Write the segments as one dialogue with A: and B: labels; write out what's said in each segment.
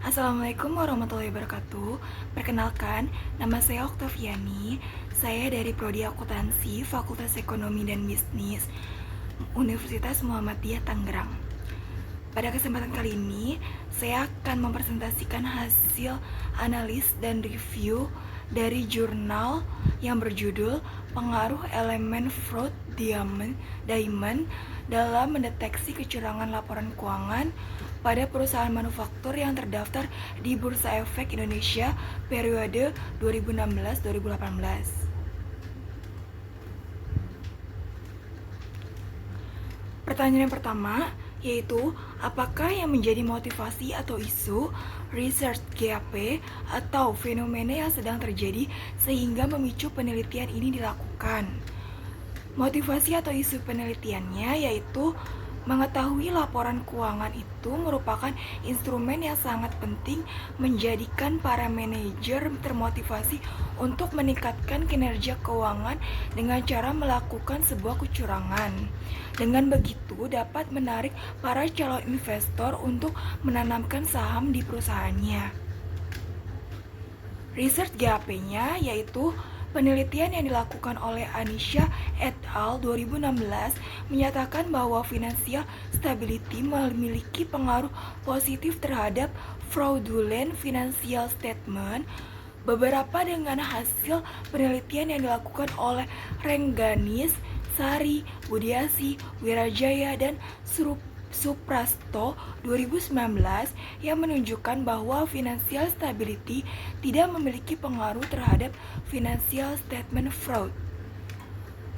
A: Assalamualaikum warahmatullahi wabarakatuh. Perkenalkan, nama saya Oktaviani. Saya dari Prodi Akuntansi, Fakultas Ekonomi dan Bisnis, Universitas Muhammadiyah Tangerang. Pada kesempatan kali ini, saya akan mempresentasikan hasil analis dan review dari jurnal yang berjudul Pengaruh Elemen Fraud Diamond dalam mendeteksi kecurangan laporan keuangan pada perusahaan manufaktur yang terdaftar di Bursa Efek Indonesia periode 2016-2018. Pertanyaan yang pertama yaitu, apakah yang menjadi motivasi atau isu research GAP atau fenomena yang sedang terjadi sehingga memicu penelitian ini dilakukan? Motivasi atau isu penelitiannya yaitu mengetahui laporan keuangan itu merupakan instrumen yang sangat penting menjadikan para manajer termotivasi untuk meningkatkan kinerja keuangan dengan cara melakukan sebuah kecurangan. Dengan begitu dapat menarik para calon investor untuk menanamkan saham di perusahaannya. Research GAP-nya yaitu penelitian yang dilakukan oleh Anisha et al. 2016 menyatakan bahwa financial stability memiliki pengaruh positif terhadap fraudulent financial statement. Beberapa dengan hasil penelitian yang dilakukan oleh Rengganis, Sari, Budiasi, Wirajaya, dan Suprasto 2019 yang menunjukkan bahwa financial stability tidak memiliki pengaruh terhadap financial statement fraud.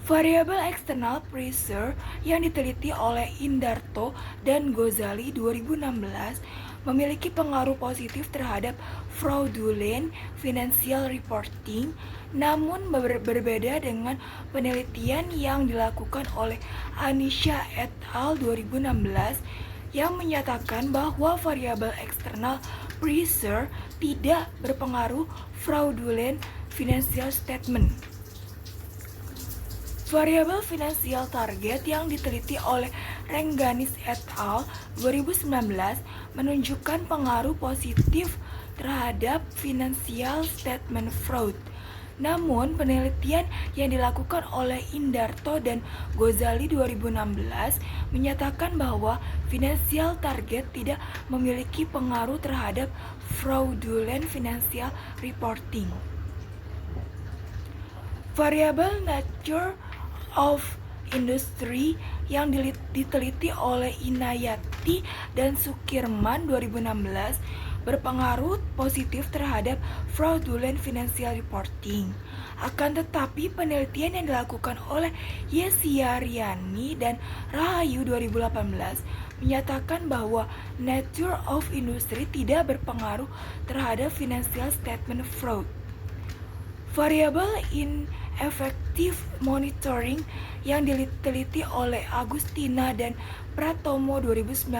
A: Variabel external pressure yang diteliti oleh Indarto dan Gozali 2016 memiliki pengaruh positif terhadap fraudulent financial reporting, namun berbeda dengan penelitian yang dilakukan oleh Anisha et al. 2016 yang menyatakan bahwa variabel external pressure tidak berpengaruh fraudulent financial statement. Variabel financial target yang diteliti oleh Rengganis et al. 2019 menunjukkan pengaruh positif terhadap financial statement fraud. Namun, penelitian yang dilakukan oleh Indarto dan Gozali 2016 menyatakan bahwa financial target tidak memiliki pengaruh terhadap fraudulent financial reporting. Variabel nature of industry yang diteliti oleh Inayati dan Sukirman 2016 berpengaruh positif terhadap fraudulent financial reporting. Akan tetapi penelitian yang dilakukan oleh Yesiariani dan Rahayu 2018 menyatakan bahwa nature of industry tidak berpengaruh terhadap financial statement fraud. Variabel ineffective monitoring yang diteliti oleh Agustina dan Pratomo 2019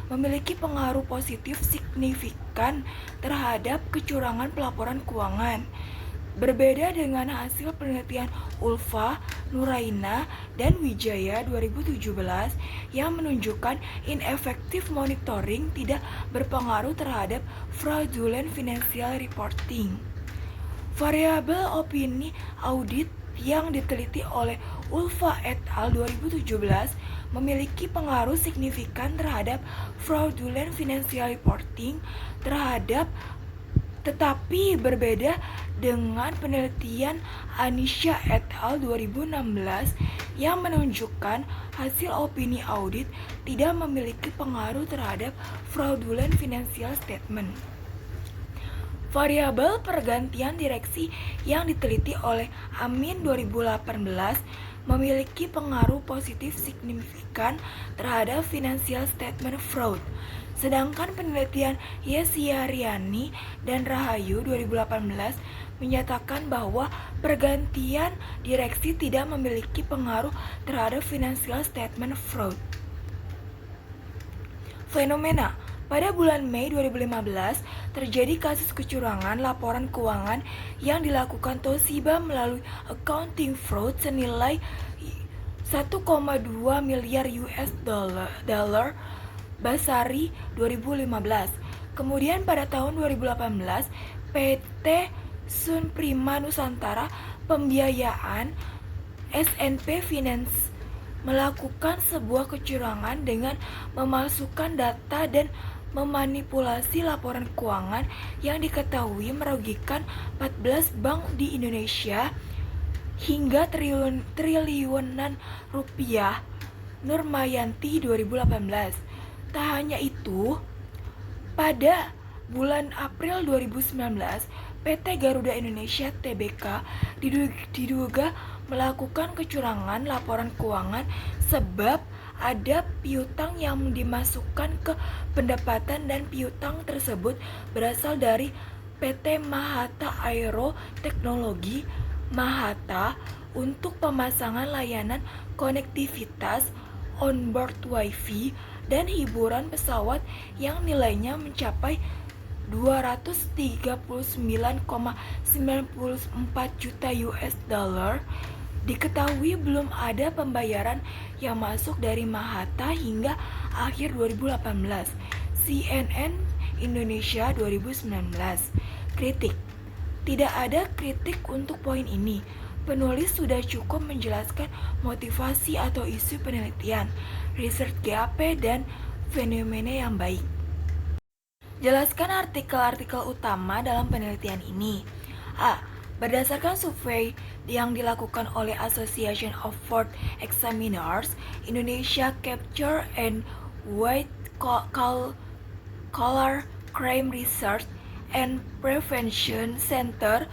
A: memiliki pengaruh positif signifikan terhadap kecurangan pelaporan keuangan. Berbeda dengan hasil penelitian Ulfa, Nuraina, dan Wijaya 2017 yang menunjukkan ineffective monitoring tidak berpengaruh terhadap fraudulent financial reporting. Variabel opini audit yang diteliti oleh Ulfa et al. 2017 memiliki pengaruh signifikan terhadap fraudulent financial reporting tetapi berbeda dengan penelitian Anisha et al. 2016 yang menunjukkan hasil opini audit tidak memiliki pengaruh terhadap fraudulent financial statement. Variabel pergantian direksi yang diteliti oleh Amin 2018 memiliki pengaruh positif signifikan terhadap financial statement fraud. Sedangkan penelitian Yesiariani dan Rahayu 2018 menyatakan bahwa pergantian direksi tidak memiliki pengaruh terhadap financial statement fraud. Fenomena. Pada bulan Mei 2015, terjadi kasus kecurangan laporan keuangan yang dilakukan Toshiba melalui accounting fraud senilai 1,2 miliar US dollar Basari 2015. Kemudian pada tahun 2018, PT Sun Prima Nusantara Pembiayaan SNP Finance melakukan sebuah kecurangan dengan memalsukan data dan memanipulasi laporan keuangan yang diketahui merugikan 14 bank di Indonesia hingga triliunan rupiah. Nurmayanti 2018. Tak hanya itu, pada bulan April 2019, PT Garuda Indonesia Tbk diduga melakukan kecurangan laporan keuangan sebab ada piutang yang dimasukkan ke pendapatan dan piutang tersebut berasal dari PT Mahata Aero Teknologi Mahata untuk pemasangan layanan konektivitas onboard WiFi dan hiburan pesawat yang nilainya mencapai 239,94 juta US dollar. Diketahui belum ada pembayaran yang masuk dari Mahata hingga akhir 2018. CNN Indonesia 2019. Kritik. Tidak ada kritik untuk poin ini. Penulis sudah cukup menjelaskan motivasi atau isu penelitian, research GAP, dan fenomena yang baik. Jelaskan artikel-artikel utama dalam penelitian ini. A. Berdasarkan survei yang dilakukan oleh Association of Fraud Examiners Indonesia Capture and White Collar Crime Research and Prevention Center,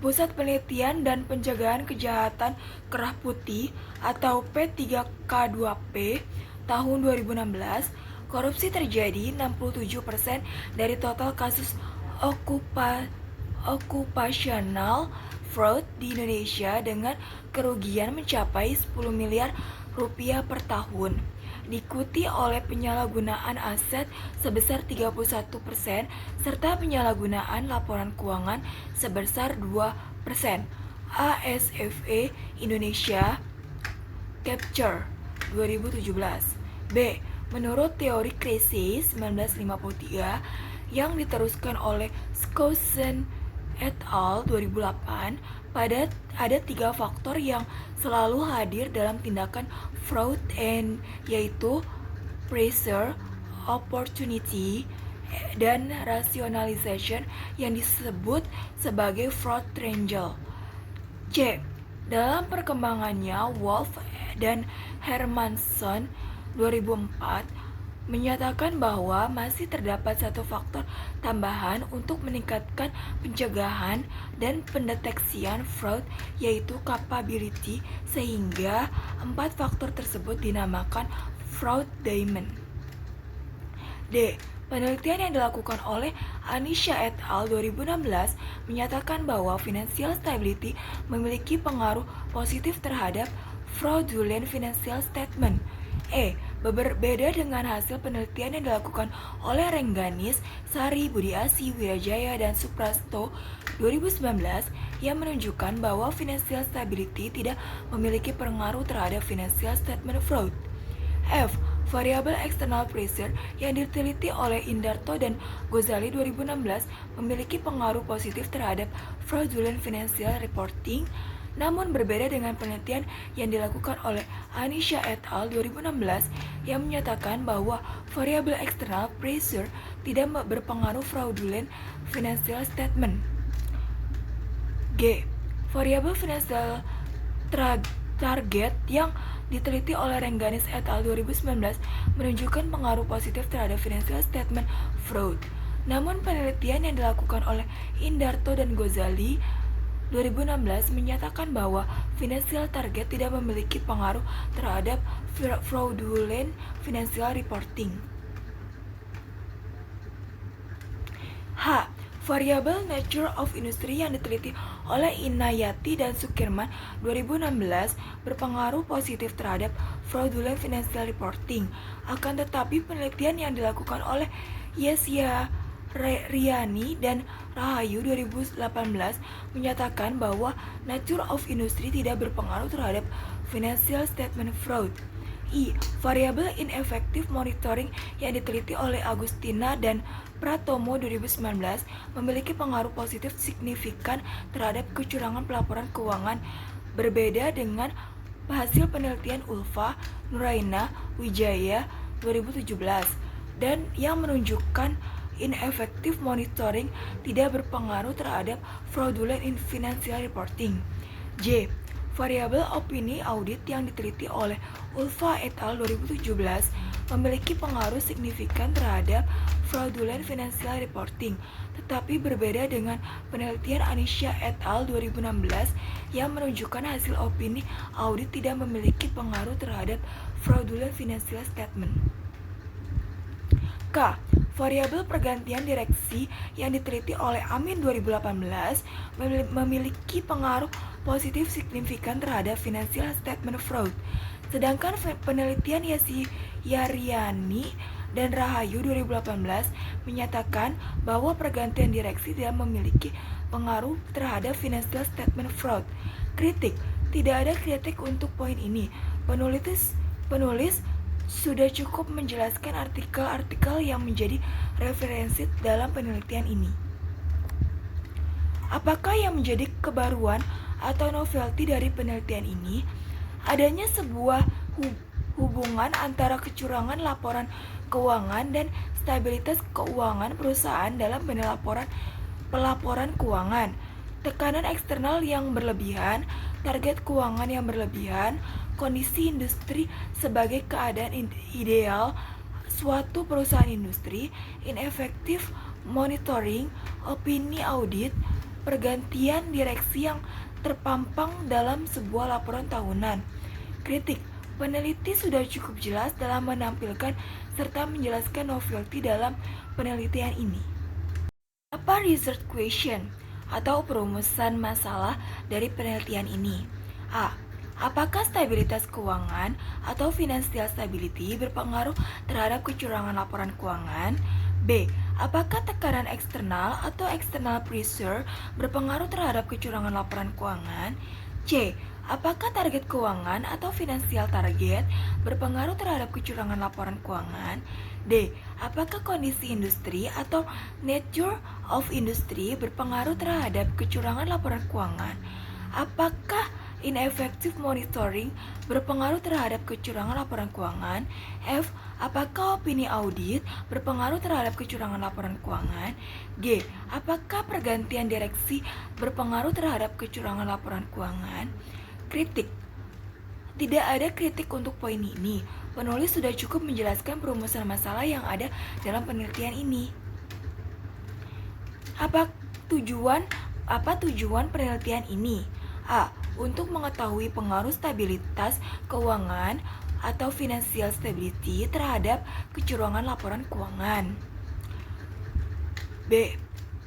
A: Pusat Penelitian dan Pencegahan Kejahatan Kerah Putih atau P3K2P tahun 2016, korupsi terjadi 67% dari total kasus occupational fraud di Indonesia dengan kerugian mencapai 10 miliar rupiah per tahun. Diikuti oleh penyalahgunaan aset sebesar 31% serta penyalahgunaan laporan keuangan sebesar 2%. ASFE Indonesia Capture 2017. B. Menurut teori krisis 1953 yang diteruskan oleh Skousen et al. 2008, ada 3 faktor yang selalu hadir dalam tindakan fraud yaitu pressure, opportunity, dan rationalization yang disebut sebagai fraud triangle. C. Dalam perkembangannya, Wolf dan Hermanson 2004 menyatakan bahwa masih terdapat satu faktor tambahan untuk meningkatkan pencegahan dan pendeteksian fraud, yaitu capability, sehingga 4 faktor tersebut dinamakan fraud diamond. D. Penelitian yang dilakukan oleh Anisha et al. 2016 menyatakan bahwa financial stability memiliki pengaruh positif terhadap fraudulent financial statement. E. Berbeda dengan hasil penelitian yang dilakukan oleh Rengganis, Sari, Budiasi, Wirajaya, dan Suprasto 2019 yang menunjukkan bahwa financial stability tidak memiliki pengaruh terhadap financial statement fraud. F. Variabel external pressure yang diteliti oleh Indarto dan Gozali 2016 memiliki pengaruh positif terhadap fraudulent financial reporting. Namun berbeda dengan penelitian yang dilakukan oleh Anisha et al. 2016 yang menyatakan bahwa variabel external pressure tidak berpengaruh fraudulent financial statement. G. Variabel financial target yang diteliti oleh Rengganis et al. 2019 menunjukkan pengaruh positif terhadap financial statement fraud. Namun penelitian yang dilakukan oleh Indarto dan Gozali 2016 menyatakan bahwa financial target tidak memiliki pengaruh terhadap fraudulent financial reporting. H. Variable nature of industry yang diteliti oleh Inayati dan Sukirman 2016 berpengaruh positif terhadap fraudulent financial reporting. Akan tetapi penelitian yang dilakukan oleh Yesya Riani dan Rahayu 2018 menyatakan bahwa nature of industry tidak berpengaruh terhadap financial statement fraud. Variabel ineffective monitoring yang diteliti oleh Agustina dan Pratomo 2019 memiliki pengaruh positif signifikan terhadap kecurangan pelaporan keuangan, berbeda dengan hasil penelitian Ulfa Nuraina Wijaya 2017 dan yang menunjukkan ineffective monitoring tidak berpengaruh terhadap fraudulent in financial reporting. J. Variabel opini audit yang diteliti oleh Ulfa et al. 2017 memiliki pengaruh signifikan terhadap fraudulent financial reporting, tetapi berbeda dengan penelitian Anisha et al. 2016 yang menunjukkan hasil opini audit tidak memiliki pengaruh terhadap fraudulent financial statement. K. Variabel pergantian direksi yang diteliti oleh Amin 2018 memiliki pengaruh positif signifikan terhadap financial statement fraud. Sedangkan penelitian Yaryani dan Rahayu 2018 menyatakan bahwa pergantian direksi tidak memiliki pengaruh terhadap financial statement fraud. Kritik. Tidak ada kritik untuk poin ini. Penulis sudah cukup menjelaskan artikel-artikel yang menjadi referensi dalam penelitian ini. Apakah yang menjadi kebaruan atau novelty dari penelitian ini? Adanya sebuah hubungan antara kecurangan laporan keuangan dan stabilitas keuangan perusahaan dalam pelaporan keuangan. Tekanan eksternal yang berlebihan, target keuangan yang berlebihan, kondisi industri sebagai keadaan ideal suatu perusahaan industri, ineffective monitoring, opini audit, pergantian direksi yang terpampang dalam sebuah laporan tahunan. Kritik. Peneliti sudah cukup jelas dalam menampilkan serta menjelaskan novelty dalam penelitian ini. Apa research question atau perumusan masalah dari penelitian ini? A. Apakah stabilitas keuangan atau financial stability berpengaruh terhadap kecurangan laporan keuangan? B. Apakah tekanan eksternal atau external pressure berpengaruh terhadap kecurangan laporan keuangan? C. Apakah target keuangan atau financial target berpengaruh terhadap kecurangan laporan keuangan? D. Apakah kondisi industri atau nature of industry berpengaruh terhadap kecurangan laporan keuangan? Apakah ineffective monitoring berpengaruh terhadap kecurangan laporan keuangan? F. Apakah opini audit berpengaruh terhadap kecurangan laporan keuangan? G. Apakah pergantian direksi berpengaruh terhadap kecurangan laporan keuangan? Kritik. Tidak ada kritik untuk poin ini. Penulis sudah cukup menjelaskan perumusan masalah yang ada dalam penelitian ini. Apa tujuan penelitian ini? A. Untuk mengetahui pengaruh stabilitas keuangan atau financial stability terhadap kecurangan laporan keuangan. B.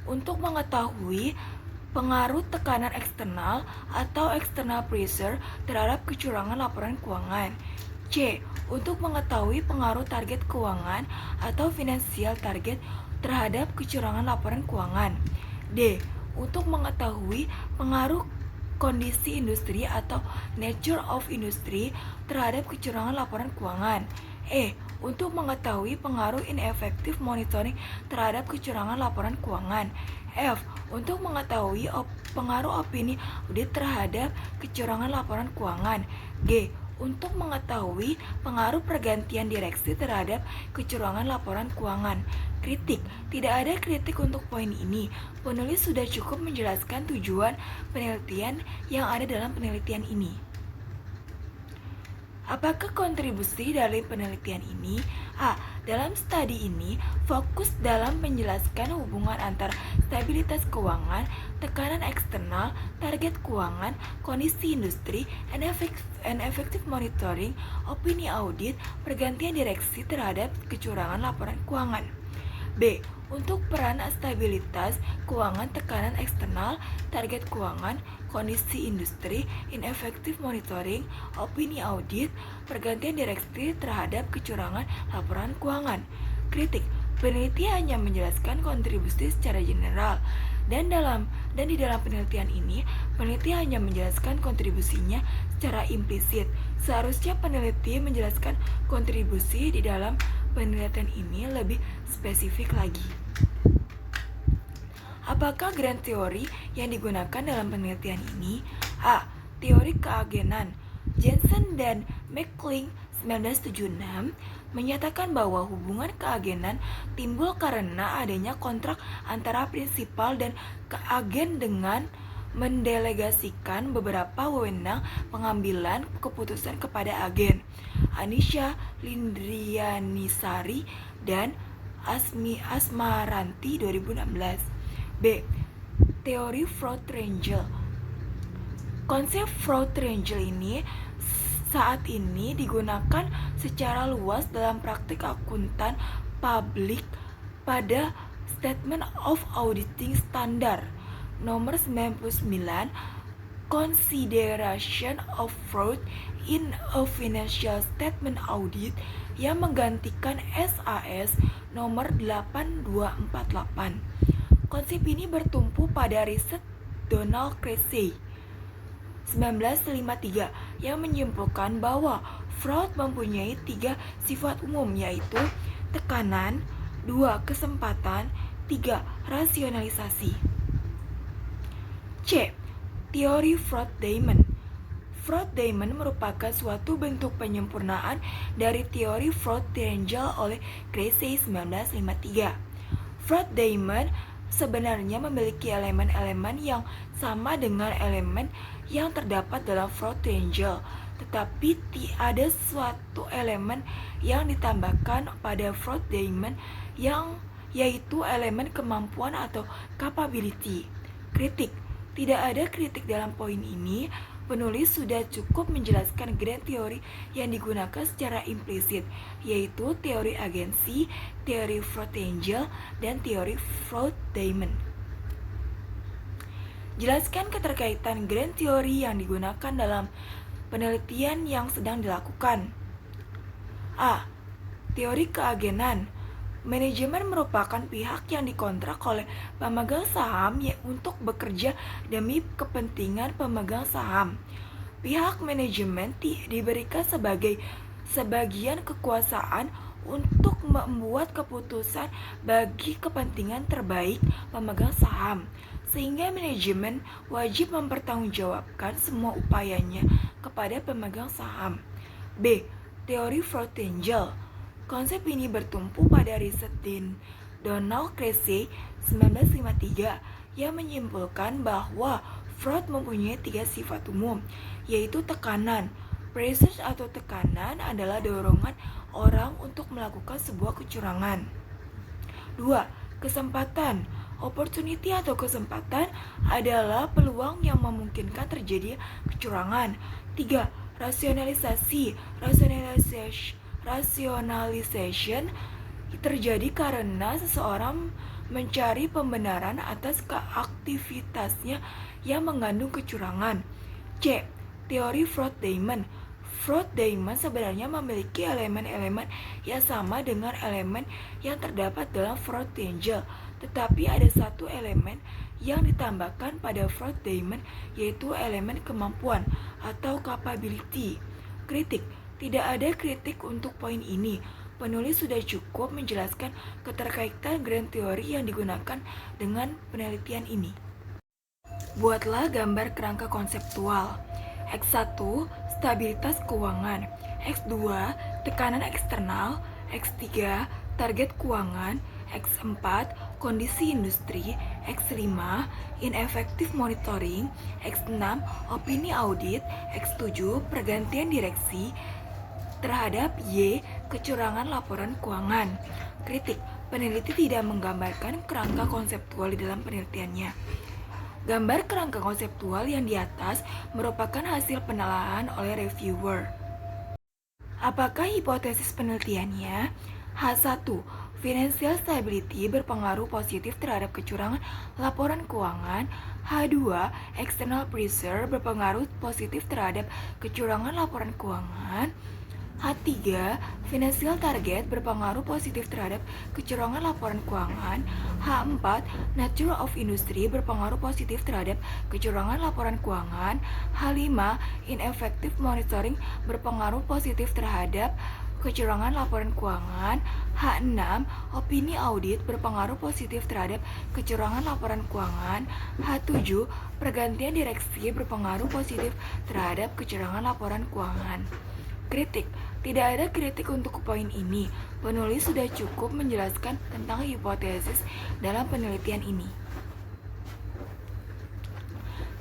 A: Untuk mengetahui pengaruh tekanan eksternal atau external pressure terhadap kecurangan laporan keuangan. C. Untuk mengetahui pengaruh target keuangan atau financial target terhadap kecurangan laporan keuangan. D. Untuk mengetahui pengaruh kondisi industri atau nature of industry terhadap kecurangan laporan keuangan. E. Untuk mengetahui pengaruh ineffective monitoring terhadap kecurangan laporan keuangan. F. Untuk mengetahui pengaruh opini audit terhadap kecurangan laporan keuangan. G. Untuk mengetahui pengaruh pergantian direksi terhadap kecurangan laporan keuangan. Kritik. Tidak ada kritik untuk poin ini. Penulis sudah cukup menjelaskan tujuan penelitian yang ada dalam penelitian ini. Apakah kontribusi dari penelitian ini? A. Dalam studi ini, fokus dalam menjelaskan hubungan antara stabilitas keuangan, tekanan eksternal, target keuangan, kondisi industri, and effective monitoring, opini audit, pergantian direksi terhadap kecurangan laporan keuangan. B. Untuk peran stabilitas keuangan, tekanan eksternal, target keuangan, kondisi industri, ineffective monitoring, opini audit, pergantian direksi terhadap kecurangan laporan keuangan. Kritik. Peneliti hanya menjelaskan kontribusi secara general dan Dan di dalam penelitian ini, peneliti hanya menjelaskan kontribusinya secara implisit. Seharusnya peneliti menjelaskan kontribusi di dalam penelitian ini lebih spesifik lagi. Apakah grand teori yang digunakan dalam penelitian ini? A. Teori keagenan. Jensen dan McClellan 1976 menyatakan bahwa hubungan keagenan timbul karena adanya kontrak antara prinsipal dan keagen dengan mendelegasikan beberapa wewenang pengambilan keputusan kepada agen. Anisha Lindrianisari dan Asmaranti 2016. B. Teori Fraud Triangle. Konsep fraud triangle ini saat ini digunakan secara luas dalam praktik akuntan publik pada Statement of Auditing Standard nomor 99, Consideration of Fraud in a Financial Statement Audit, yang menggantikan SAS nomor 8248. Konsep ini bertumpu pada riset Donald Cressey 1953 yang menyimpulkan bahwa fraud mempunyai 3 sifat umum, yaitu tekanan, 2 kesempatan, 3 rasionalisasi. C. Teori fraud diamond. Fraud diamond merupakan suatu bentuk penyempurnaan dari teori fraud triangle oleh Cressey 1953. Fraud diamond sebenarnya memiliki elemen-elemen yang sama dengan elemen yang terdapat dalam fraud triangle, tetapi ada suatu elemen yang ditambahkan pada fraud diamond yaitu elemen kemampuan atau capability. Kritik. Tidak ada kritik dalam poin ini. Penulis sudah cukup menjelaskan grand teori yang digunakan secara implisit, yaitu teori agensi, teori fraud triangle, dan teori fraud diamond. Jelaskan keterkaitan grand teori yang digunakan dalam penelitian yang sedang dilakukan. A. Teori keagenan. Manajemen merupakan pihak yang dikontrak oleh pemegang saham untuk bekerja demi kepentingan pemegang saham. Pihak manajemen diberikan sebagian kekuasaan untuk membuat keputusan bagi kepentingan terbaik pemegang saham, sehingga manajemen wajib mempertanggungjawabkan semua upayanya kepada pemegang saham. B. Teori fraud triangle. Konsep ini bertumpu pada riset Donald Cressey 1953 yang menyimpulkan bahwa fraud mempunyai 3 sifat umum, yaitu tekanan. Pressure atau tekanan adalah dorongan orang untuk melakukan sebuah kecurangan. 2. Kesempatan. Opportunity atau kesempatan adalah peluang yang memungkinkan terjadi kecurangan. 3. Rasionalisasi. Rationalization terjadi karena seseorang mencari pembenaran atas aktivitasnya yang mengandung kecurangan. C. Teori fraud diamond. Fraud diamond sebenarnya memiliki elemen-elemen yang sama dengan elemen yang terdapat dalam fraud triangle, tetapi ada satu elemen yang ditambahkan pada fraud diamond, yaitu elemen kemampuan atau capability. Kritik. Tidak ada kritik untuk poin ini. Penulis sudah cukup menjelaskan keterkaitan grand teori yang digunakan dengan penelitian ini. Buatlah gambar kerangka konseptual. X1. Stabilitas keuangan. X2. Tekanan eksternal. X3. Target keuangan. X4. Kondisi industri. X5. Ineffective monitoring. X6. Opini audit. X7. Pergantian direksi terhadap Y. Kecurangan laporan keuangan. Kritik. Peneliti tidak menggambarkan kerangka konseptual di dalam penelitiannya. Gambar kerangka konseptual yang di atas merupakan hasil penelaahan oleh reviewer. Apakah hipotesis penelitiannya? H1. Financial stability berpengaruh positif terhadap kecurangan laporan keuangan. H2. External pressure berpengaruh positif terhadap kecurangan laporan keuangan. H3, financial target berpengaruh positif terhadap kecurangan laporan keuangan. H4, nature of industry berpengaruh positif terhadap kecurangan laporan keuangan. H5, ineffective monitoring berpengaruh positif terhadap kecurangan laporan keuangan. H6, opini audit berpengaruh positif terhadap kecurangan laporan keuangan. H7, pergantian direksi berpengaruh positif terhadap kecurangan laporan keuangan. Kritik. Tidak ada kritik untuk poin ini. Penulis sudah cukup menjelaskan tentang hipotesis dalam penelitian ini.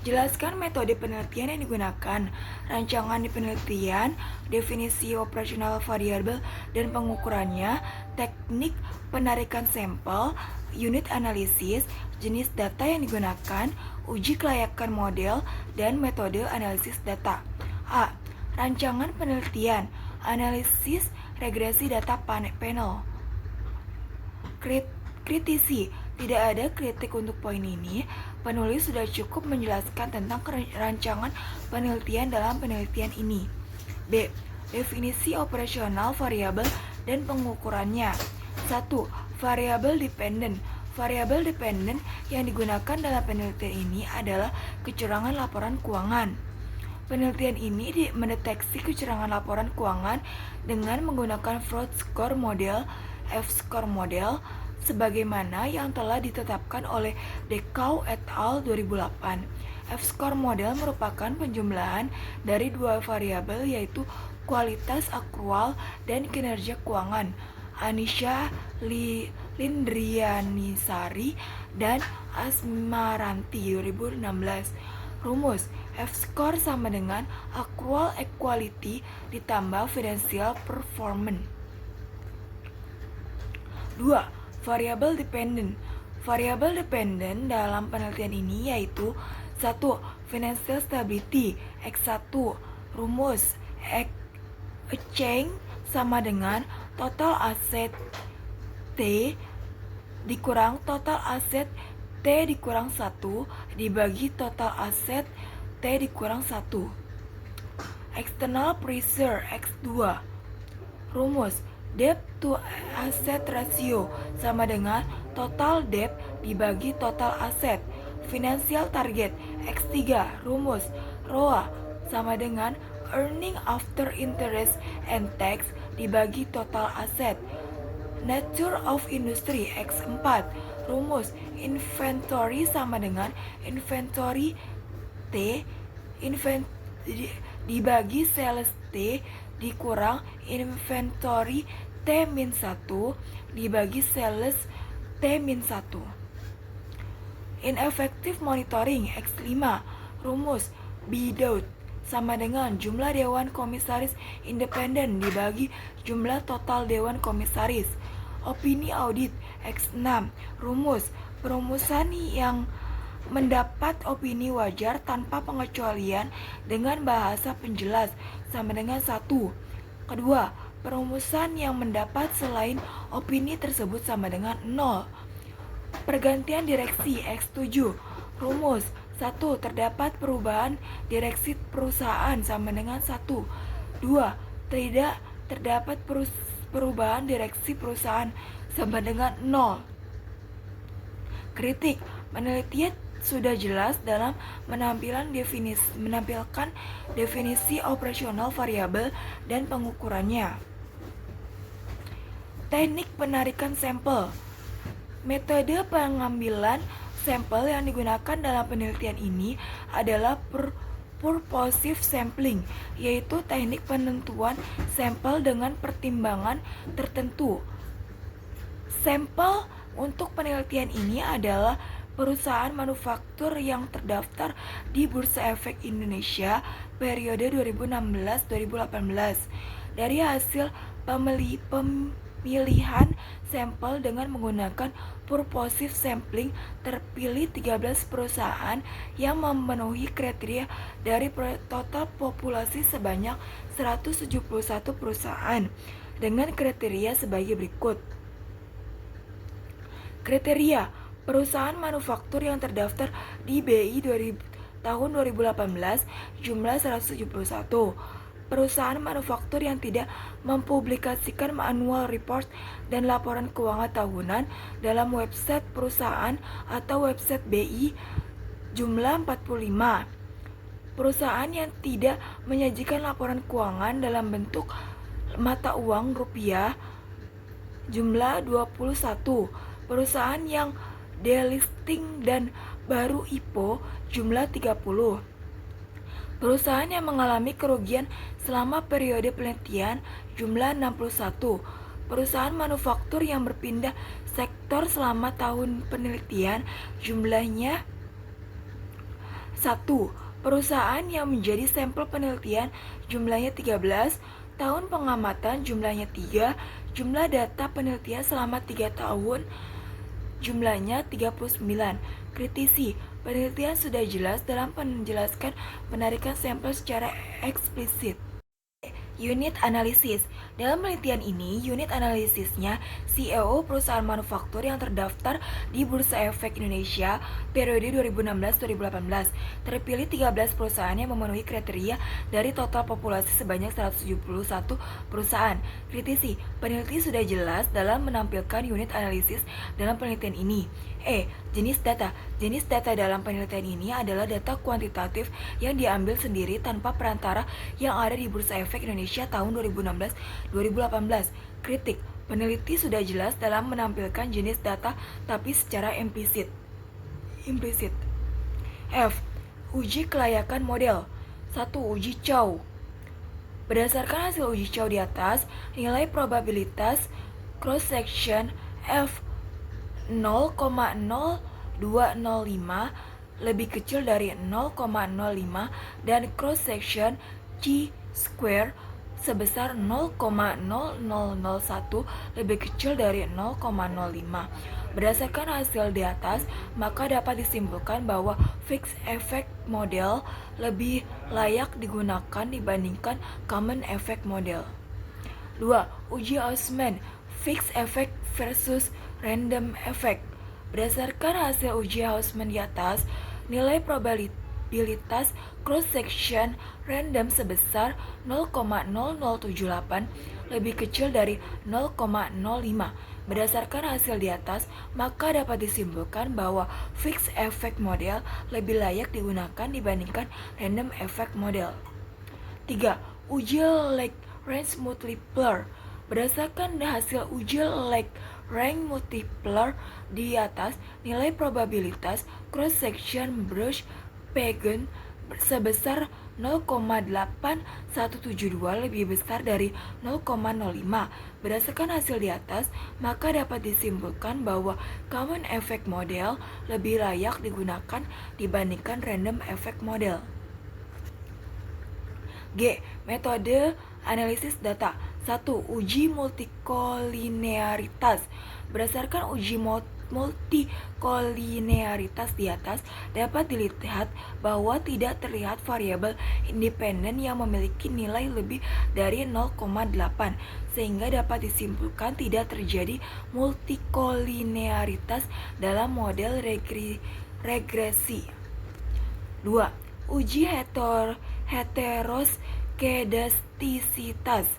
A: Jelaskan metode penelitian yang digunakan, rancangan penelitian, definisi operasional variabel dan pengukurannya, teknik penarikan sampel, unit analisis, jenis data yang digunakan, uji kelayakan model, dan metode analisis data. A. Rancangan penelitian, analisis regresi data panel. Kritisi. Tidak ada kritik untuk poin ini. Penulis sudah cukup menjelaskan tentang rancangan penelitian dalam penelitian ini. B. Definisi operasional variabel dan pengukurannya. 1. Variabel dependent. Variabel dependent yang digunakan dalam penelitian ini adalah kecurangan laporan keuangan. Penelitian ini mendeteksi kecurangan laporan keuangan dengan menggunakan fraud score model, F-score model, sebagaimana yang telah ditetapkan oleh Dekau et al. 2008. F-score model merupakan penjumlahan dari dua variabel yaitu kualitas akrual dan kinerja keuangan. Anisha Lindrianisari dan Asmaranti 2016. Rumus F-score sama dengan accrual equality ditambah financial performance. 2. Variable dependent. Variable dependent dalam penelitian ini yaitu 1. Financial stability X1. Rumus exchange sama dengan total aset T dikurang total aset T dikurang 1 dibagi total aset T dikurang 1. External pressure X2. Rumus debt to asset ratio sama dengan total debt dibagi total aset. Financial target X3. Rumus ROA sama dengan earning after interest and tax dibagi total aset. Nature of industry X4. Rumus inventory sama dengan inventory T dibagi sales T dikurang inventory T-1 dibagi sales T-1. Ineffective monitoring X5. Rumus BDOT sama dengan jumlah dewan komisaris independen dibagi jumlah total dewan komisaris. Opini audit X6. Rumus perumusan yang mendapat opini wajar tanpa pengecualian dengan bahasa penjelas sama dengan 1. Kedua, perumusan yang mendapat selain opini tersebut sama dengan 0. Pergantian direksi X7. Rumus 1. Terdapat perubahan direksi perusahaan sama dengan 1. 2. Tidak terdapat perubahan direksi perusahaan sama dengan 0. Kritik. Penelitian sudah jelas dalam menampilkan definisi operasional variabel dan pengukurannya. Teknik penarikan sampel. Metode pengambilan sampel yang digunakan dalam penelitian ini adalah purposive sampling, yaitu teknik penentuan sampel dengan pertimbangan tertentu. Sampel untuk penelitian ini adalah perusahaan manufaktur yang terdaftar di Bursa Efek Indonesia periode 2016-2018. Dari hasil pemilihan sampel dengan menggunakan purposive sampling, terpilih 13 perusahaan yang memenuhi kriteria dari total populasi sebanyak 171 perusahaan dengan kriteria sebagai berikut. Kriteria perusahaan manufaktur yang terdaftar di BI tahun 2018 jumlah 171. perusahaan manufaktur yang tidak mempublikasikan annual report dan laporan keuangan tahunan dalam website perusahaan atau website BI jumlah 45. Perusahaan yang tidak menyajikan laporan keuangan dalam bentuk mata uang rupiah jumlah 21. Perusahaan yang delisting dan baru IPO jumlah 30. Perusahaan yang mengalami kerugian selama periode penelitian jumlah 61. Perusahaan manufaktur yang berpindah sektor selama tahun penelitian jumlahnya 1. Perusahaan yang menjadi sampel penelitian jumlahnya 13. Tahun pengamatan jumlahnya 3. Jumlah data penelitian selama 3 tahun jumlahnya 39. Kritisi, penelitian sudah jelas dalam menjelaskan penarikan sampel secara eksplisit. Unit analisis. Dalam penelitian ini, unit analisisnya CEO perusahaan manufaktur yang terdaftar di Bursa Efek Indonesia periode 2016-2018. Terpilih 13 perusahaan yang memenuhi kriteria dari total populasi sebanyak 171 perusahaan. Kritisi, peneliti sudah jelas dalam menampilkan unit analisis dalam penelitian ini. Jenis data. Jenis data dalam penelitian ini adalah data kuantitatif yang diambil sendiri tanpa perantara yang ada di Bursa Efek Indonesia tahun 2016-2018. Kritik. Peneliti sudah jelas dalam menampilkan jenis data tapi secara implisit. F. Uji kelayakan model. 1. Uji Chow. Berdasarkan hasil uji Chow di atas, nilai probabilitas cross section F 0,0205 lebih kecil dari 0,05 dan cross section chi square sebesar 0,0001 lebih kecil dari 0,05. Berdasarkan hasil di atas, maka dapat disimpulkan bahwa fixed effect model lebih layak digunakan dibandingkan common effect model. 2. Uji Hausman, fixed effect versus random effect. Berdasarkan hasil uji Hausman di atas, nilai probabilitas cross section random sebesar 0,0078 lebih kecil dari 0,05. Berdasarkan hasil di atas, maka dapat disimpulkan bahwa fixed effect model lebih layak digunakan dibandingkan random effect model. 3. Uji Lagrange multiplier. Berdasarkan hasil uji Lagrange multiplier di atas, nilai probabilitas cross section Bruch Pagan sebesar 0,8172 lebih besar dari 0,05. Berdasarkan hasil di atas, maka dapat disimpulkan bahwa common effect model lebih layak digunakan dibandingkan random effect model. G. Metode analisis data. 1. Uji multikolinearitas. Berdasarkan uji multikolinearitas di atas, dapat dilihat bahwa tidak terlihat variabel independen yang memiliki nilai lebih dari 0,8, sehingga dapat disimpulkan tidak terjadi multikolinearitas dalam model regresi. 2. Uji heteroskedastisitas.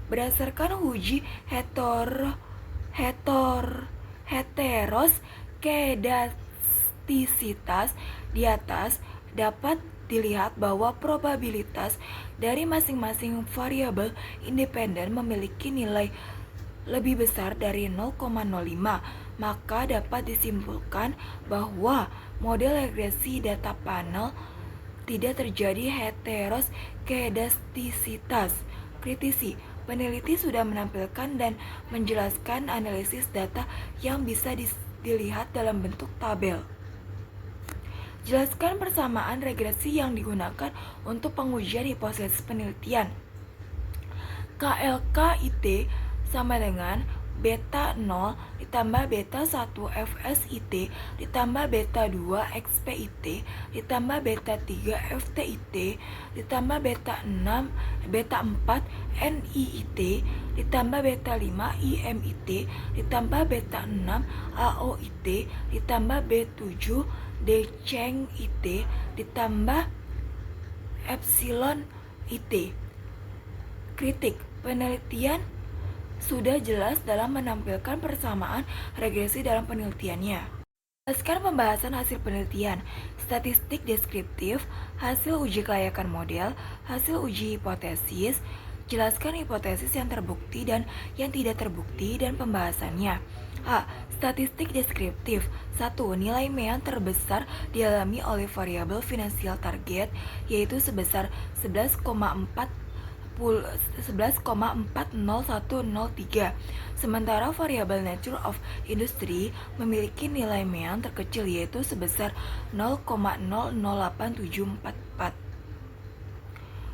A: Berdasarkan uji heteroskedastisitas di atas, dapat dilihat bahwa probabilitas dari masing-masing variabel independen memiliki nilai lebih besar dari 0,05, maka dapat disimpulkan bahwa model regresi data panel tidak terjadi heteroskedastisitas. Kritisi, peneliti sudah menampilkan dan menjelaskan analisis data yang bisa dilihat dalam bentuk tabel. Jelaskan persamaan regresi yang digunakan untuk pengujian hipotesis penelitian. KLK-IT sama dengan beta 0 ditambah beta 1 FSIT ditambah beta 2 XPIT ditambah beta 3 FTIT ditambah beta 4 NIIT ditambah beta 5 IMIT ditambah beta 6 AOIT ditambah B7 Deceng IT ditambah Epsilon IT. Kritik penelitian sudah jelas dalam menampilkan persamaan regresi dalam penelitiannya. Jelaskan pembahasan hasil penelitian, statistik deskriptif, hasil uji kelayakan model, hasil uji hipotesis, jelaskan hipotesis yang terbukti dan yang tidak terbukti dan pembahasannya. A. Statistik deskriptif. 1. Nilai MEAN terbesar dialami oleh variabel finansial target, yaitu sebesar 11,40103. Sementara variabel nature of industry memiliki nilai MEAN terkecil, yaitu sebesar 0,008744.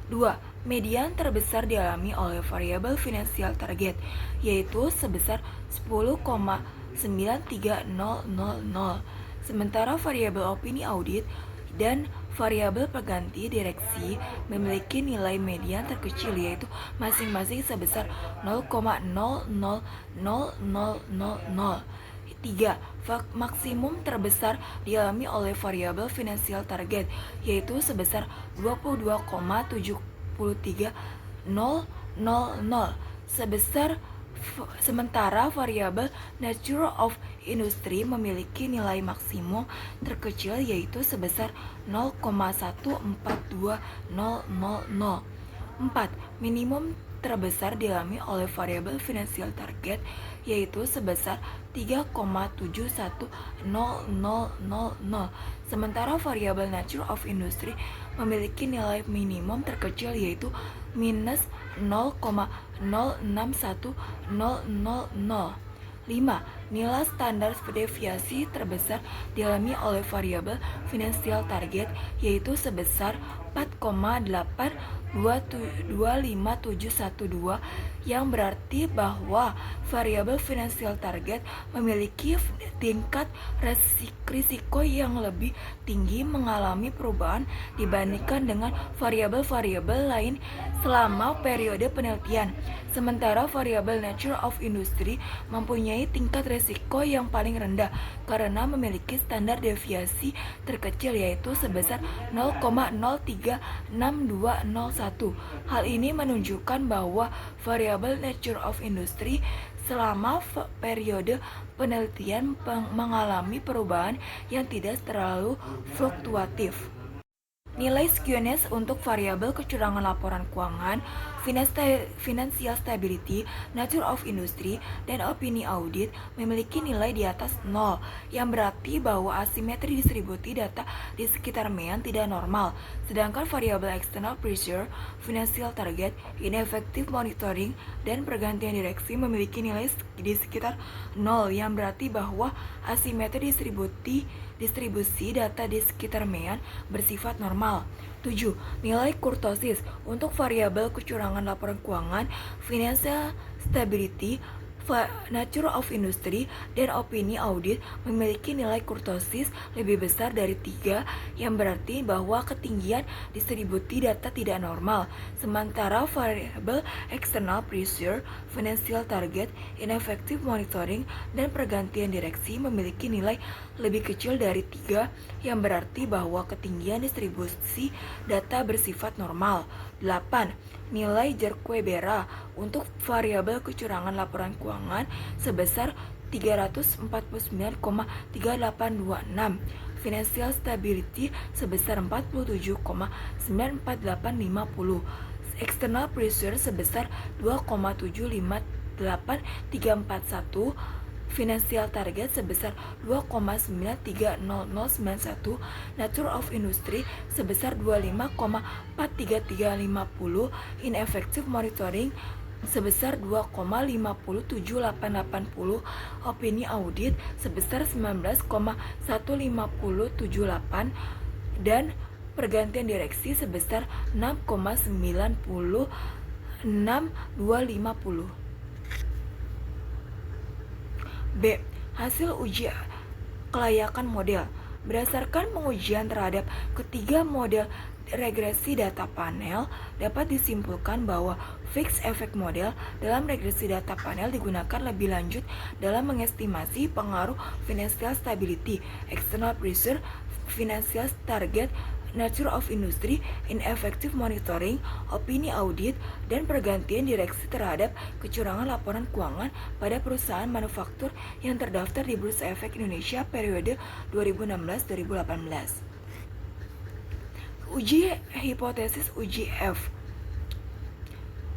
A: 2. Median terbesar dialami oleh variabel finansial target, yaitu sebesar 10,93000. Sementara variabel opini audit dan variabel pengganti direksi memiliki nilai median terkecil, yaitu masing-masing sebesar 0,000000. 3. Maksimum terbesar dialami oleh variabel finansial target, yaitu sebesar 22,73000. Sementara variabel nature of industry memiliki nilai maksimum terkecil, yaitu sebesar 0,142000. 4. Minimum terbesar dialami oleh variabel finansial target, yaitu sebesar 3,71000. Sementara variabel nature of industry memiliki nilai minimum terkecil, yaitu minus 0,061000. 5. Nilai standar deviasi terbesar dialami oleh variabel finansial target, yaitu sebesar 4,825712, yang berarti bahwa variabel finansial target memiliki tingkat risiko yang lebih tinggi mengalami perubahan dibandingkan dengan variabel-variabel lain selama periode penelitian. Sementara variabel nature of industry mempunyai tingkat risiko yang paling rendah karena memiliki standar deviasi terkecil, yaitu sebesar 0,036201. Hal ini menunjukkan bahwa variabel nature of industry selama periode penelitian mengalami perubahan yang tidak terlalu fluktuatif. Nilai skewness untuk variabel kecurangan laporan keuangan, financial stability, nature of industry, dan opini audit memiliki nilai di atas 0, yang berarti bahwa asimetri distribusi data di sekitar MEAN tidak normal. Sedangkan variabel external pressure, financial target, ineffective monitoring, dan pergantian direksi memiliki nilai di sekitar 0, yang berarti bahwa asimetri distribusi data di sekitar MEAN bersifat normal. 7. Nilai kurtosis untuk variabel kecurangan laporan keuangan, financial stability, nature of industry, dan opini audit memiliki nilai kurtosis lebih besar dari 3, yang berarti bahwa ketinggian distribusi data tidak normal. Sementara variabel external pressure, financial target, ineffective monitoring, dan pergantian direksi memiliki nilai lebih kecil dari 3, yang berarti bahwa ketinggian distribusi data bersifat normal. 8. Nilai Jerquebera untuk variabel kecurangan laporan keuangan sebesar 349,3826, financial stability sebesar 47,94850, external pressure sebesar 2,758341, financial target sebesar 2,930091, nature of industry sebesar 25,43350, ineffective monitoring sebesar 2,57880, opini audit sebesar 19,15078, dan pergantian direksi sebesar 6,90250. B. Hasil uji kelayakan model. Berdasarkan pengujian terhadap ketiga model regresi data panel, dapat disimpulkan bahwa fixed effect model dalam regresi data panel digunakan lebih lanjut dalam mengestimasi pengaruh financial stability, external pressure, financial target, nature of industry, ineffective monitoring, opini audit, dan pergantian direksi terhadap kecurangan laporan keuangan pada perusahaan manufaktur yang terdaftar di Bursa Efek Indonesia periode 2016-2018. Uji hipotesis uji F.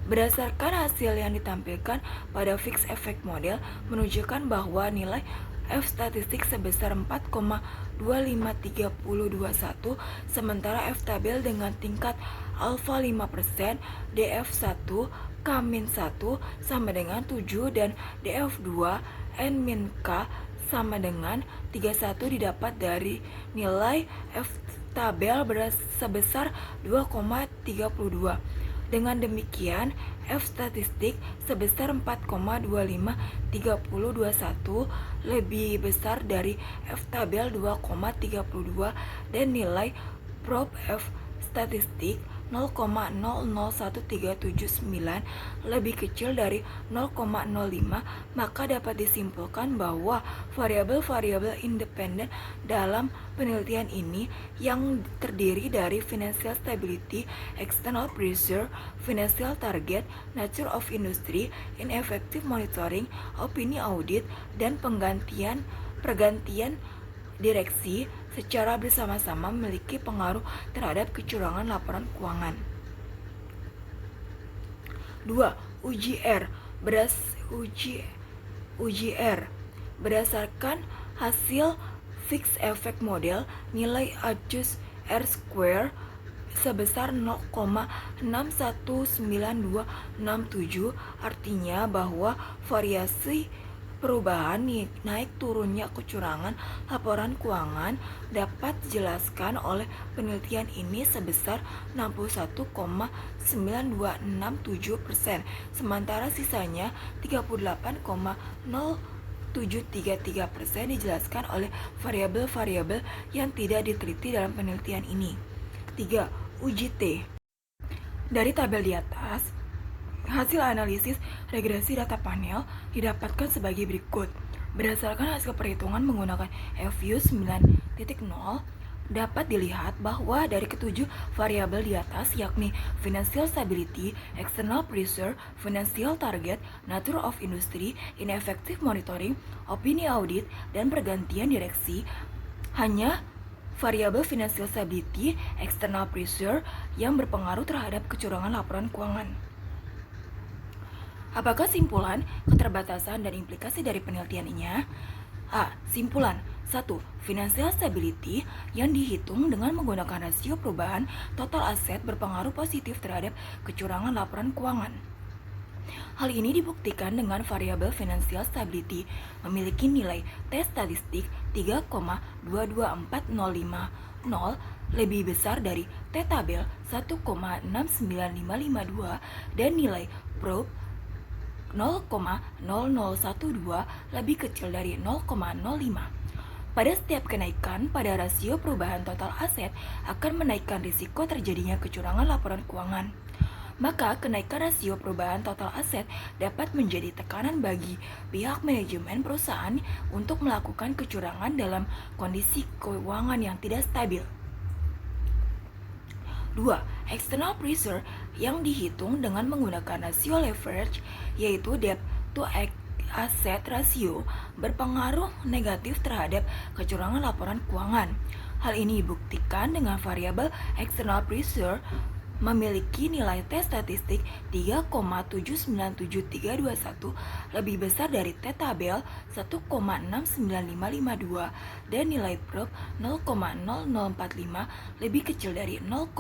A: Berdasarkan hasil yang ditampilkan pada fixed effect model menunjukkan bahwa nilai F statistik sebesar 4,25321, sementara F tabel dengan tingkat alfa 5%, DF1 K-1 sama dengan 7 dan DF2 N-K sama dengan 31 didapat dari nilai F tabel sebesar 2,32. Dengan demikian, F statistik sebesar 4,253021 lebih besar dari F tabel 2,32 dan nilai prob F statistik 0,001379 lebih kecil dari 0,05, maka dapat disimpulkan bahwa variabel-variabel independen dalam penelitian ini yang terdiri dari financial stability, external pressure, financial target, nature of industry, ineffective monitoring, opini audit, dan pergantian direksi secara bersama-sama memiliki pengaruh terhadap kecurangan laporan keuangan. 2. Uji R. Uji R. Berdasarkan hasil fixed effect model, nilai adjust R square sebesar 0,619267, artinya bahwa variasi perubahan naik turunnya kecurangan laporan keuangan dapat dijelaskan oleh penelitian ini sebesar 61,9267%, sementara sisanya 38,0733% dijelaskan oleh variabel-variabel yang tidak diteliti dalam penelitian ini. 3. Uji T. Dari tabel di atas, hasil analisis regresi data panel didapatkan sebagai berikut. Berdasarkan hasil perhitungan menggunakan FU 9.0, dapat dilihat bahwa dari ketujuh variabel di atas, yakni financial stability, external pressure, financial target, nature of industry, ineffective monitoring, opini audit, dan pergantian direksi, hanya variabel financial stability, external pressure yang berpengaruh terhadap kecurangan laporan keuangan. Apakah simpulan, keterbatasan, dan implikasi dari penelitiannya? A. Simpulan 1. Financial stability yang dihitung dengan menggunakan rasio perubahan total aset berpengaruh positif terhadap kecurangan laporan keuangan. Hal ini dibuktikan dengan variabel financial stability memiliki nilai T statistik 3,224050 lebih besar dari T tabel 1,69552 dan nilai prob 0,0012 lebih kecil dari 0,05. Pada setiap kenaikan pada rasio perubahan total aset akan menaikkan risiko terjadinya kecurangan laporan keuangan. Maka kenaikan rasio perubahan total aset dapat menjadi tekanan bagi pihak manajemen perusahaan untuk melakukan kecurangan dalam kondisi keuangan yang tidak stabil. 2. External pressure yang dihitung dengan menggunakan rasio leverage, yaitu debt to asset ratio, berpengaruh negatif terhadap kecurangan laporan keuangan. Hal ini dibuktikan dengan variabel external pressure memiliki nilai T statistik 3,797321 lebih besar dari T tabel 1,69552 dan nilai prob 0,0045 lebih kecil dari 0,05,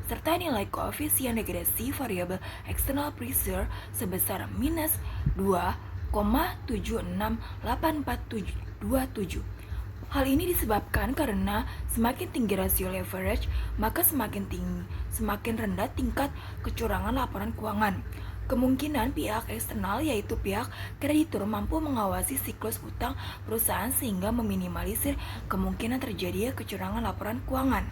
A: serta nilai koefisien regresi variabel external pressure sebesar minus 2,768427. Hal ini disebabkan karena semakin tinggi rasio leverage, maka semakin rendah tingkat kecurangan laporan keuangan. Kemungkinan pihak eksternal, yaitu pihak kreditur, mampu mengawasi siklus utang perusahaan sehingga meminimalisir kemungkinan terjadinya kecurangan laporan keuangan.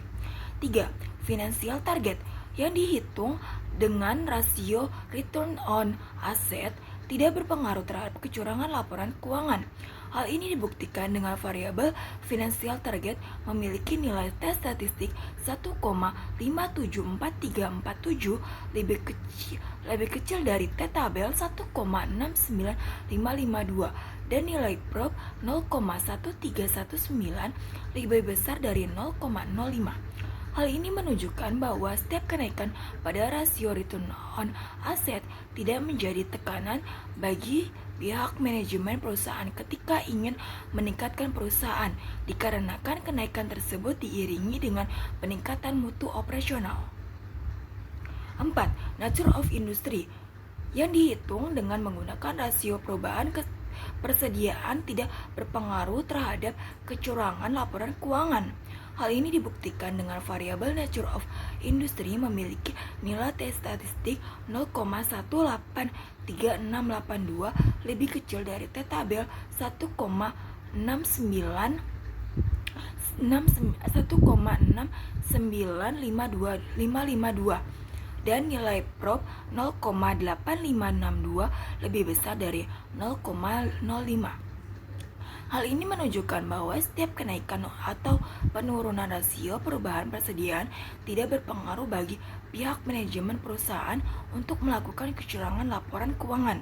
A: 3. Financial target yang dihitung dengan rasio return on asset tidak berpengaruh terhadap kecurangan laporan keuangan. Hal ini dibuktikan dengan variabel finansial target memiliki nilai tes statistik 1,574347 lebih kecil dari T tabel 1,69552 dan nilai prob 0,1319 lebih besar dari 0,05. Hal ini menunjukkan bahwa setiap kenaikan pada rasio return on asset tidak menjadi tekanan bagi pihak manajemen perusahaan ketika ingin meningkatkan perusahaan, dikarenakan kenaikan tersebut diiringi dengan peningkatan mutu operasional. 4. Nature of industry yang dihitung dengan menggunakan rasio perubahan persediaan tidak berpengaruh terhadap kecurangan laporan keuangan. Hal ini dibuktikan dengan variabel nature of industry memiliki nilai T statistik 0,18682 lebih kecil dari T tabel 1,69552 dan nilai prob 0,8562 lebih besar dari 0,05. Hal ini menunjukkan bahwa setiap kenaikan atau penurunan rasio perubahan persediaan tidak berpengaruh bagi pihak manajemen perusahaan untuk melakukan kecurangan laporan keuangan.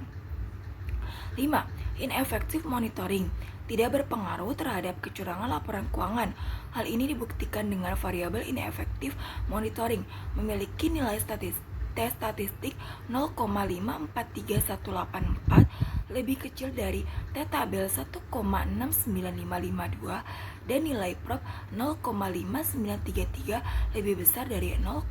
A: 5. Ineffective monitoring tidak berpengaruh terhadap kecurangan laporan keuangan. Hal ini dibuktikan dengan variabel ineffective monitoring memiliki nilai statistik 0,543184 lebih kecil dari T tabel 1,69552 dan nilai prob 0,5933 lebih besar dari 0,05.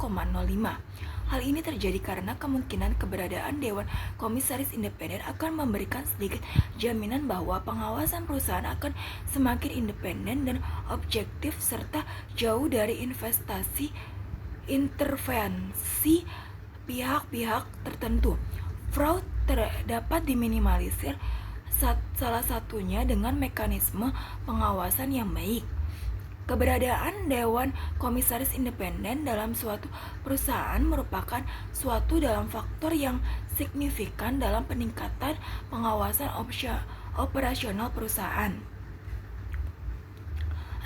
A: Hal ini terjadi karena kemungkinan keberadaan Dewan Komisaris Independen akan memberikan sedikit jaminan bahwa pengawasan perusahaan akan semakin independen dan objektif serta jauh dari intervensi pihak-pihak tertentu. Fraud dapat diminimalisir salah satunya dengan mekanisme pengawasan yang baik. Keberadaan Dewan Komisaris Independen dalam suatu perusahaan merupakan suatu dalam faktor yang signifikan dalam peningkatan pengawasan operasional perusahaan.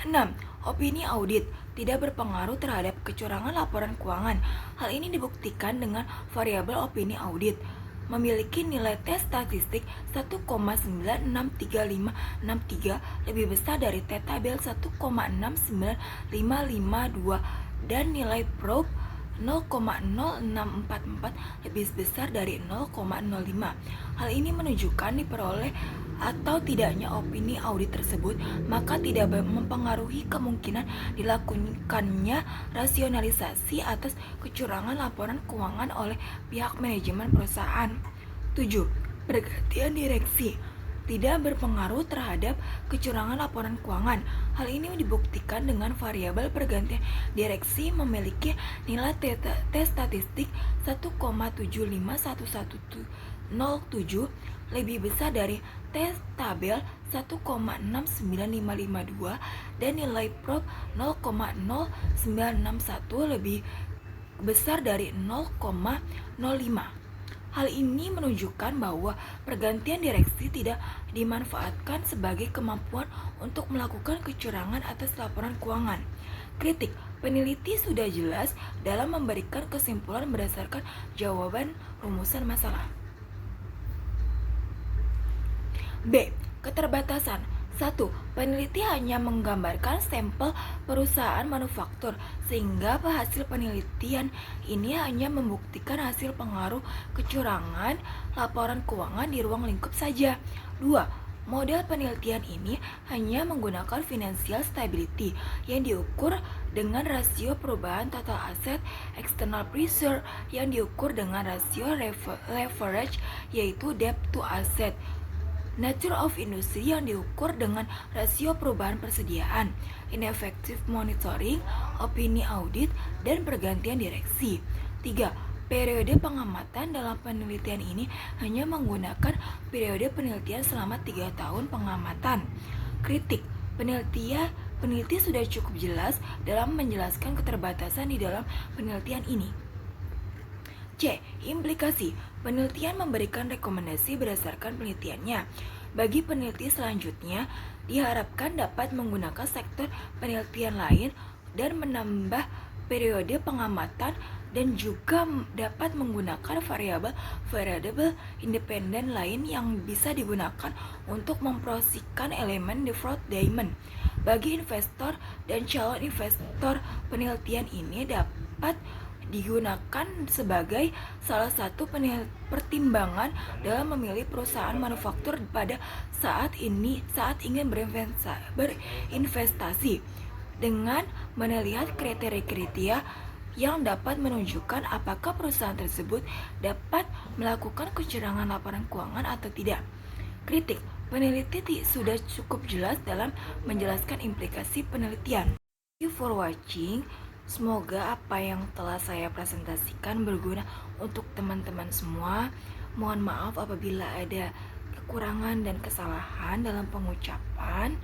A: 6. Opini audit tidak berpengaruh terhadap kecurangan laporan keuangan. Hal ini dibuktikan dengan variabel opini audit memiliki nilai tes statistik 1,963563 lebih besar dari T tabel 1,69552 dan nilai prob 0,0644 lebih besar dari 0,05. Hal ini menunjukkan diperoleh atau tidaknya opini audit tersebut, maka tidak mempengaruhi kemungkinan dilakukannya rasionalisasi atas kecurangan laporan keuangan oleh pihak manajemen perusahaan. 7. Pergantian direksi tidak berpengaruh terhadap kecurangan laporan keuangan. Hal ini dibuktikan dengan variabel pergantian direksi memiliki nilai T statistik 1,75117 lebih besar dari T tabel 1,69552 dan nilai prob 0,0961 lebih besar dari 0,05. Hal ini menunjukkan bahwa pergantian direksi tidak dimanfaatkan sebagai kemampuan untuk melakukan kecurangan atas laporan keuangan. Kritik: peneliti sudah jelas dalam memberikan kesimpulan berdasarkan jawaban rumusan masalah. B. Keterbatasan. 1. Peneliti hanya menggambarkan sampel perusahaan manufaktur, sehingga hasil penelitian ini hanya membuktikan hasil pengaruh kecurangan laporan keuangan di ruang lingkup saja. 2. Model penelitian ini hanya menggunakan financial stability yang diukur dengan rasio perubahan total aset, external pressure yang diukur dengan rasio leverage yaitu debt to asset, nature of industry yang diukur dengan rasio perubahan persediaan, ineffective monitoring, opini audit, dan pergantian direksi. 3. Periode pengamatan dalam penelitian ini hanya menggunakan periode penelitian selama 3 tahun pengamatan. Kritik: peneliti sudah cukup jelas dalam menjelaskan keterbatasan di dalam penelitian ini. C. Implikasi. Penelitian memberikan rekomendasi berdasarkan penelitiannya. Bagi peneliti selanjutnya, diharapkan dapat menggunakan sektor penelitian lain dan menambah periode pengamatan dan juga dapat menggunakan variabel independen lain yang bisa digunakan untuk memprosesikan elemen default daemon. Bagi investor dan calon investor, penelitian ini dapat digunakan sebagai salah satu pertimbangan dalam memilih perusahaan manufaktur pada saat ingin berinvestasi dengan melihat kriteria-kriteria yang dapat menunjukkan apakah perusahaan tersebut dapat melakukan kecurangan laporan keuangan atau tidak. Kritik: peneliti sudah cukup jelas dalam menjelaskan implikasi penelitian. Thank you for watching. Semoga apa yang telah saya presentasikan berguna untuk teman-teman semua. Mohon maaf apabila ada kekurangan dan kesalahan dalam pengucapan,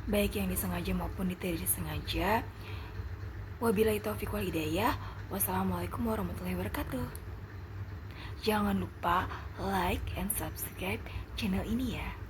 A: baik yang disengaja maupun tidak disengaja. Wabillahi taufiq wal hidayah. Wassalamualaikum warahmatullahi wabarakatuh. Jangan lupa like and subscribe channel ini ya.